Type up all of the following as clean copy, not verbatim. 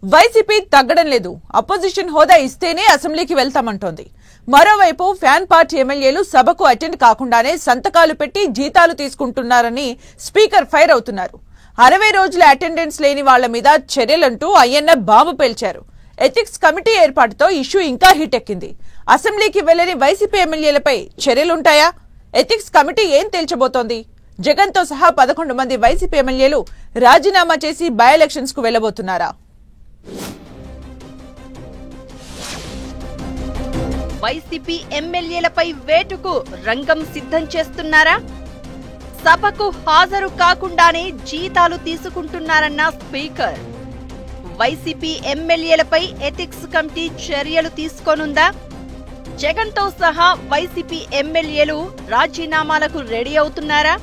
YCP తగ్గడం లేదు. Opposition హోదా ఇస్తేనే అసెంబ్లీకి వెళ్తామంటోంది. మరోవైపు ఫ్యాన్ పార్టీ ఎమ్మెల్యేలు సభకు అటెండ్ కాకుండానే సంతకాలు పెట్టి జీతాలు తీసుకుంటున్నారని స్పీకర్ ఫైర్ అవుతున్నారు. 60 రోజుల అటెండెన్స్ లేని వాళ్ల మీద చర్యలంటూ అయ్యన్న బాంబు పేల్చారు. ఎథిక్స్ కమిటీ ఏర్పాటుతో ఇష్యూ ఇంకా హీట్ ఎక్కింది. అసెంబ్లీకి వెళ్లని వైసీపీ ఎమ్మెల్యేలపై చర్యలుంటాయా? ఎథిక్స్ కమిటీ ఏం తేల్చబోతోంది? జగన్ తో సహా 11 మంది వైసీపీ ఎమ్మెల్యేలు రాజీనామా చేసి బై ఎలక్షన్స్ కు వెళ్లబోతున్నారా? వైసీపీ ఎమ్మెల్యేలపై వేటుకు రంగం సిద్ధం చేస్తున్నారా? సభకు హాజరు కాకుండానే జీతాలు తీసుకుంటున్నారన్న స్పీకర్. వైసీపీ ఎమ్మెల్యేలపై ఎథిక్స్ కమిటీ చర్యలు తీసుకోనుందా? జగన్ తో సహా వైసీపీ ఎమ్మెల్యేలు రాజీనామాలకు రెడీ అవుతున్నారా?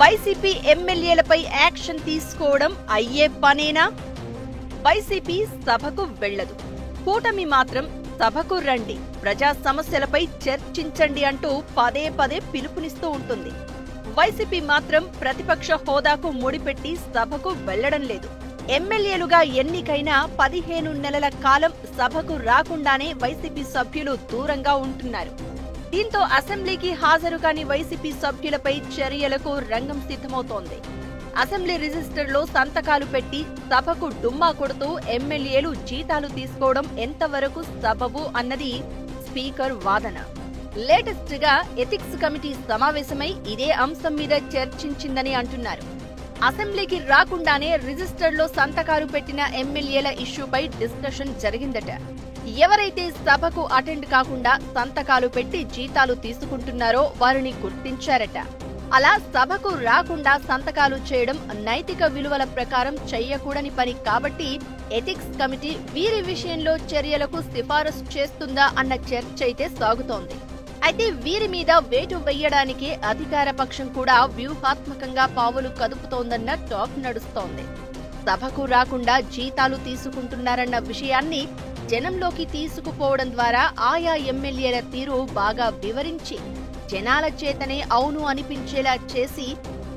వైసీపీ ఎమ్మెల్యేలపై యాక్షన్ తీసుకోవడం అయ్యే పనేనా? వైసీపీ సభకు వెళ్లదు, కూటమి మాత్రం సభకు రండి, ప్రజా సమస్యలపై చర్చించండి అంటూ పదే పదే పిలుపునిస్తూ ఉంటుంది. వైసీపీ మాత్రం ప్రతిపక్ష హోదాకు ముడిపెట్టి సభకు వెళ్లడం లేదు. ఎమ్మెల్యేలుగా ఎన్నికైన 15 నెలల కాలం సభకు రాకుండానే వైసీపీ సభ్యులు దూరంగా ఉంటున్నారు. దీంతో అసెంబ్లీకి హాజరు కాని వైసీపీ సభ్యులపై చర్యలకు రంగం సిద్ధమవుతోంది. అసెంబ్లీ రిజిస్టర్లో సంతకాలు పెట్టి సభకు డుమ్మా కొడుతూ ఎమ్మెల్యేలు జీతాలు తీసుకోవడం ఎంతవరకు సబబు అన్నది స్పీకర్ వాదన. లేటెస్ట్ గా ఎథిక్స్ కమిటీ సమావేశమై ఇదే అంశం మీద చర్చించిందని అంటున్నారు. అసెంబ్లీకి రాకుండానే రిజిస్టర్లో సంతకాలు పెట్టిన ఎమ్మెల్యేల ఇష్యూపై డిస్కషన్ జరిగిందట. ఎవరైతే సభకు అటెండ్ కాకుండా సంతకాలు పెట్టి జీతాలు తీసుకుంటున్నారో వారిని గుర్తించారట. అలా సభకు రాకుండా సంతకాలు చేయడం నైతిక విలువల ప్రకారం చెయ్యకూడని పని కాబట్టి ఎథిక్స్ కమిటీ వీరి విషయంలో చర్యలకు సిఫారసు చేస్తుందా అన్న చర్చ అయితే సాగుతోంది. అయితే వీరి మీద వేటు వెయ్యడానికే అధికార పక్షం కూడా వ్యూహాత్మకంగా పావులు కదుపుతోందన్న టాక్ నడుస్తోంది. సభకు రాకుండా జీతాలు తీసుకుంటున్నారన్న విషయాన్ని జనంలోకి తీసుకుపోవడం ద్వారా ఆయా ఎమ్మెల్యేల తీరు బాగా వివరించి జనాల చేతనే అవును అనిపించేలా చేసి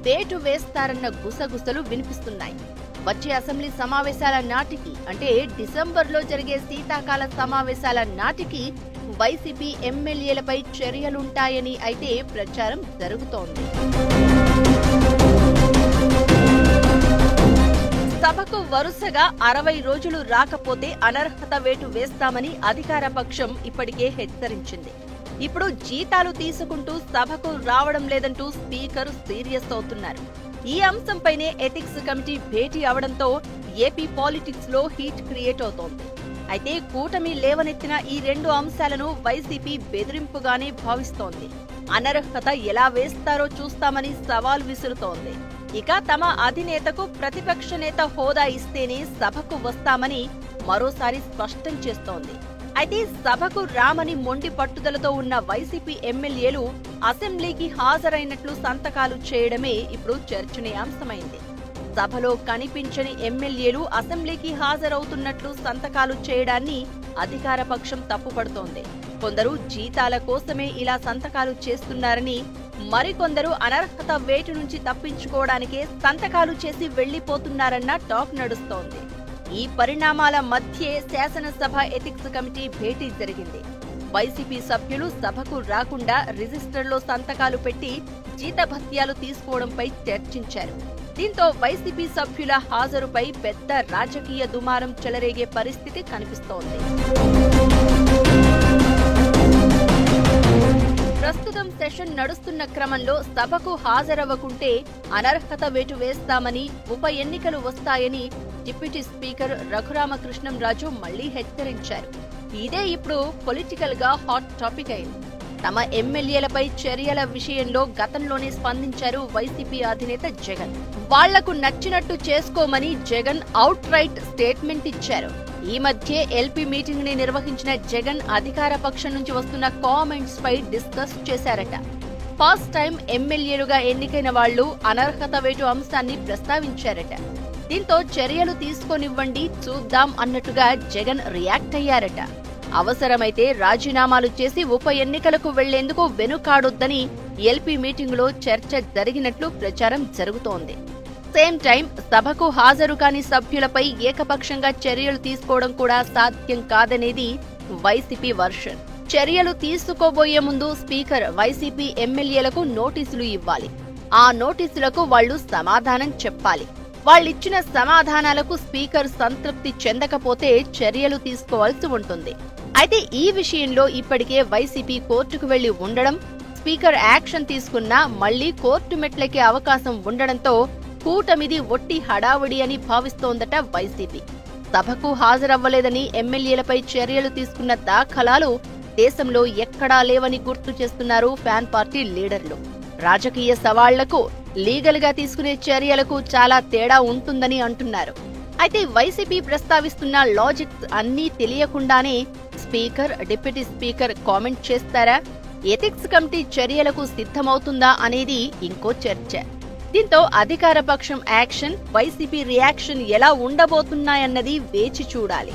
వేటు వేస్తారన్న గుసగుసలు వినిపిస్తున్నాయి. వచ్చే అసెంబ్లీ సమావేశాల నాటికి, అంటే డిసెంబర్లో జరిగే శీతాకాల సమావేశాల నాటికి వైసీపీ ఎమ్మెల్యేలపై చర్యలుంటాయని అయితే ప్రచారం జరుగుతోంది. సభకు వరుసగా 60 రోజులు రాకపోతే అనర్హత వేటు వేస్తామని అధికార పక్షం ఇప్పటికే హెచ్చరించింది. ఇప్పుడు జీతాలు తీసుకుంటూ సభకు రావడం లేదంటూ స్పీకర్ సీరియస్ అవుతున్నారు. ఈ అంశంపైనే ఎథిక్స్ కమిటీ భేటీ అవడంతో ఏపీ పాలిటిక్స్ లో హీట్ క్రియేట్ అవుతోంది. అయితే కూటమి లేవనెత్తిన ఈ 2 అంశాలను వైసీపీ బెదిరింపుగానే భావిస్తోంది. అనర్హత ఎలా వేస్తారో చూస్తామని సవాల్ విసురుతోంది. ఇక తమ అధినేతకు ప్రతిపక్ష నేత హోదా ఇస్తేనే సభకు వస్తామని మరోసారి స్పష్టం చేస్తోంది. అయితే సభకు రామని మొండి పట్టుదలతో ఉన్న వైసీపీ ఎమ్మెల్యేలు అసెంబ్లీకి హాజరైనట్లు సంతకాలు చేయడమే ఇప్పుడు చర్చనీయాంశమైంది. సభలో కనిపించని ఎమ్మెల్యేలు అసెంబ్లీకి హాజరవుతున్నట్లు సంతకాలు చేయడాన్ని అధికార పక్షం తప్పుపడుతోంది. కొందరు జీతాల కోసమే ఇలా సంతకాలు చేస్తున్నారని, మరికొందరు అనర్హత వేటు నుంచి తప్పించుకోవడానికే సంతకాలు చేసి వెళ్లిపోతున్నారన్న టాక్ నడుస్తోంది. ఈ పరిణామాల మధ్యే శాసనసభ ఎథిక్స్ కమిటీ భేటీ జరిగింది. వైసీపీ సభ్యులు సభకు రాకుండా రిజిస్టర్లో సంతకాలు పెట్టి జీతభత్యాలు తీసుకోవడంపై చర్చించారు. దీంతో వైసీపీ సభ్యుల హాజరుపై పెద్ద రాజకీయ దుమారం చెలరేగే పరిస్థితి కనిపిస్తోంది. ప్రస్తుతం సెషన్ నడుస్తున్న క్రమంలో సభకు హాజరవ్వకుంటే అనర్హత వేటు వేస్తామని, ఉప ఎన్నికలు వస్తాయని డిప్యూటీ స్పీకర్ రఘురామకృష్ణంరాజు మళ్లీ హెచ్చరించారు. ఇదే ఇప్పుడు పొలిటికల్ గా హాట్ టాపిక్ అయింది. తమ ఎమ్మెల్యేలపై చర్యల విషయంలో గతంలోనే స్పందించారు వైసీపీ అధినేత జగన్. వాళ్లకు నచ్చినట్టు చేసుకోమని జగన్ అవుట్ రైట్ స్టేట్మెంట్ ఇచ్చారు. ఈ మధ్య ఎల్పీ మీటింగ్ ని నిర్వహించిన జగన్ అధికార పక్షం నుంచి వస్తున్న కామెంట్స్ పై డిస్కస్ చేశారట. ఫస్ట్ టైం ఎమ్మెల్యేలుగా ఎన్నికైన వాళ్లు అనర్హత వేటు అంశాన్ని ప్రస్తావించారట. దీంతో చర్యలు తీసుకోనివ్వండి చూద్దాం అన్నట్టుగా జగన్ రియాక్ట్ అయ్యారట. అవసరమైతే రాజీనామాలు చేసి ఉప ఎన్నికలకు వెళ్లేందుకు వెనుకాడొద్దని ఎల్పీ మీటింగులో చర్చ జరిగినట్లు ప్రచారం జరుగుతోంది. సేమ్ టైం సభకు హాజరు కాని సభ్యులపై ఏకపక్షంగా చర్యలు తీసుకోవడం కూడా సాధ్యం కాదనేది వైసీపీ వర్షన్. చర్యలు తీసుకోబోయే ముందు స్పీకర్ వైసీపీ ఎమ్మెల్యేలకు నోటీసులు ఇవ్వాలి. ఆ నోటీసులకు వాళ్లు సమాధానం చెప్పాలి. వాళ్ళిచ్చిన సమాధానాలకు స్పీకర్ సంతృప్తి చెందకపోతే చర్యలు తీసుకోవాల్సి ఉంటుంది. అయితే ఈ విషయంలో ఇప్పటికే వైసీపీ కోర్టుకు వెళ్లి ఉండడం, స్పీకర్ యాక్షన్ తీసుకున్నా మళ్లీ కోర్టు మెట్లకే అవకాశం ఉండడంతో కూటమిది ఒట్టి హడావుడి అని భావిస్తోందట వైసీపీ. సభకు హాజరవ్వలేదని ఎమ్మెల్యేలపై చర్యలు తీసుకున్న దాఖలాలు దేశంలో ఎక్కడా లేవని గుర్తు చేస్తున్నారు ఫ్యాన్ పార్టీ లీడర్లు. రాజకీయ సవాళ్లకు, లీగల్ గా తీసుకునే చర్యలకు చాలా తేడా ఉంటుందని అంటున్నారు. అయితే వైసీపీ ప్రస్తావిస్తున్న లాజిక్స్ అన్నీ తెలియకుండానే స్పీకర్, డిప్యూటీ స్పీకర్ కామెంట్ చేస్తారా? ఎథిక్స్ కమిటీ చర్యలకు సిద్ధమవుతుందా అనేది ఇంకో చర్చ. దీంతో అధికార పక్షం యాక్షన్, వైసీపీ రియాక్షన్ ఎలా ఉండబోతున్నాయన్నది వేచి చూడాలి.